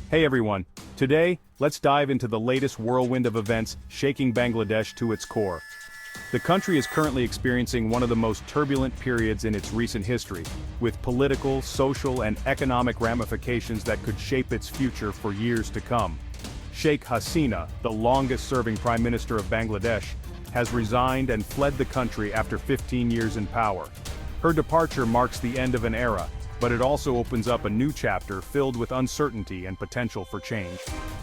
Hey everyone, today, let's dive into the latest whirlwind of events shaking Bangladesh to its core. The country is currently experiencing one of the most turbulent periods in its recent history, with political, social, and economic ramifications that could shape its future for years to come. Sheikh Hasina, the longest-serving Prime Minister of Bangladesh, has resigned and fled the country after 15 years in power. Her departure marks the end of an era, but it also opens up a new chapter filled with uncertainty and potential for change.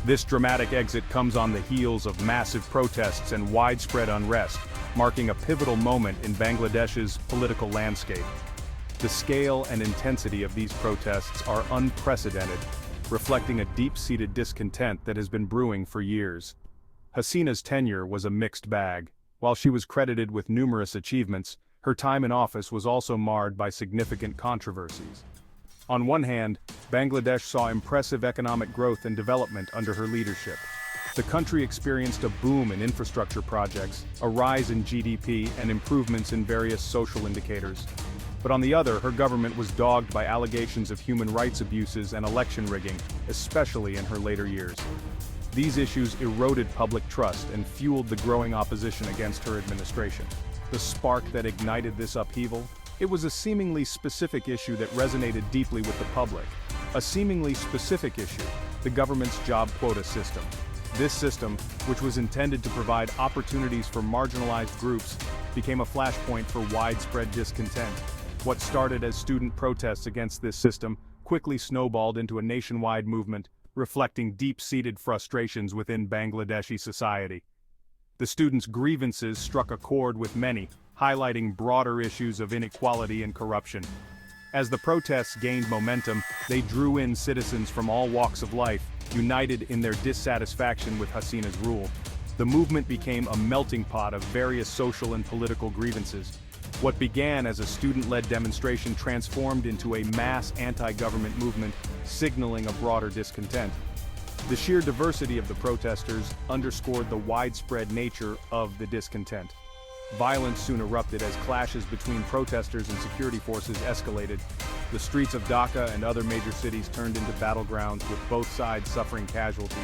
This dramatic exit comes on the heels of massive protests and widespread unrest, marking a pivotal moment in Bangladesh's political landscape. The scale and intensity of these protests are unprecedented, reflecting a deep-seated discontent that has been brewing for years. Hasina's tenure was a mixed bag. While she was credited with numerous achievements, her time in office was also marred by significant controversies. On one hand, Bangladesh saw impressive economic growth and development under her leadership. The country experienced a boom in infrastructure projects, a rise in GDP, and improvements in various social indicators. But on the other, her government was dogged by allegations of human rights abuses and election rigging, especially in her later years. These issues eroded public trust and fueled the growing opposition against her administration. The spark that ignited this upheaval? It was a seemingly specific issue that resonated deeply with the public. A seemingly specific issue, the government's job quota system. This system, which was intended to provide opportunities for marginalized groups, became a flashpoint for widespread discontent. What started as student protests against this system quickly snowballed into a nationwide movement, reflecting deep-seated frustrations within Bangladeshi society. The students' grievances struck a chord with many, highlighting broader issues of inequality and corruption. As the protests gained momentum, they drew in citizens from all walks of life, united in their dissatisfaction with Hasina's rule. The movement became a melting pot of various social and political grievances. What began as a student-led demonstration transformed into a mass anti-government movement, signaling a broader discontent. The sheer diversity of the protesters underscored the widespread nature of the discontent. Violence soon erupted as clashes between protesters and security forces escalated. The streets of Dhaka and other major cities turned into battlegrounds, with both sides suffering casualties.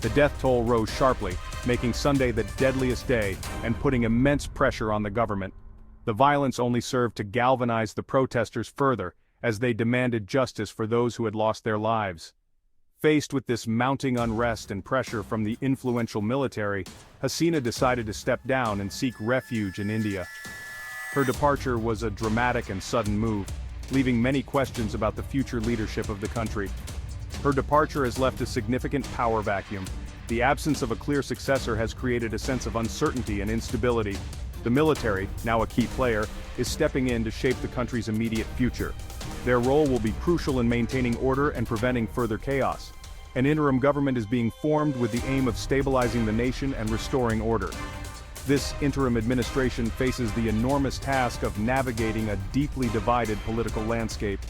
The death toll rose sharply, making Sunday the deadliest day and putting immense pressure on the government. The violence only served to galvanize the protesters further, as they demanded justice for those who had lost their lives. Faced with this mounting unrest and pressure from the influential military, Hasina decided to step down and seek refuge in India. Her departure was a dramatic and sudden move, leaving many questions about the future leadership of the country. Her departure has left a significant power vacuum. The absence of a clear successor has created a sense of uncertainty and instability. The military, now a key player, is stepping in to shape the country's immediate future. Their role will be crucial in maintaining order and preventing further chaos. An interim government is being formed with the aim of stabilizing the nation and restoring order. This interim administration faces the enormous task of navigating a deeply divided political landscape.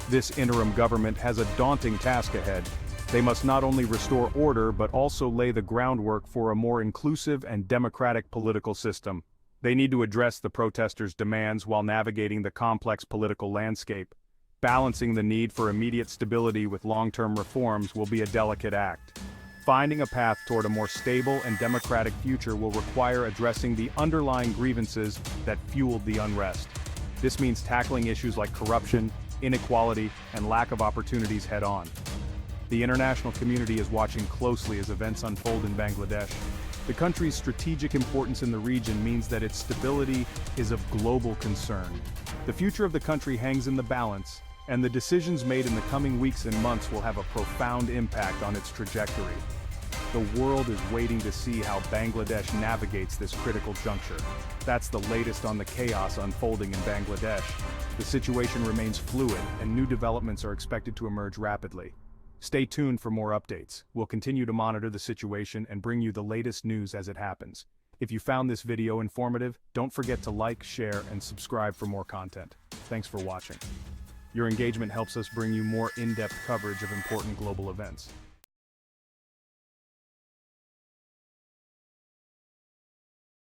This interim government has a daunting task ahead. They must not only restore order but also lay the groundwork for a more inclusive and democratic political system. They need to address the protesters' demands while navigating the complex political landscape. Balancing the need for immediate stability with long-term reforms will be a delicate act. Finding a path toward a more stable and democratic future will require addressing the underlying grievances that fueled the unrest. This means tackling issues like corruption, inequality, and lack of opportunities head-on. The international community is watching closely as events unfold in Bangladesh. The country's strategic importance in the region means that its stability is of global concern. The future of the country hangs in the balance, and the decisions made in the coming weeks and months will have a profound impact on its trajectory. The world is waiting to see how Bangladesh navigates this critical juncture. That's the latest on the chaos unfolding in Bangladesh. The situation remains fluid, and new developments are expected to emerge rapidly. Stay tuned for more updates. We'll continue to monitor the situation and bring you the latest news as it happens. If you found this video informative, don't forget to like, share, and subscribe for more content. Thanks for watching. Your engagement helps us bring you more in-depth coverage of important global events.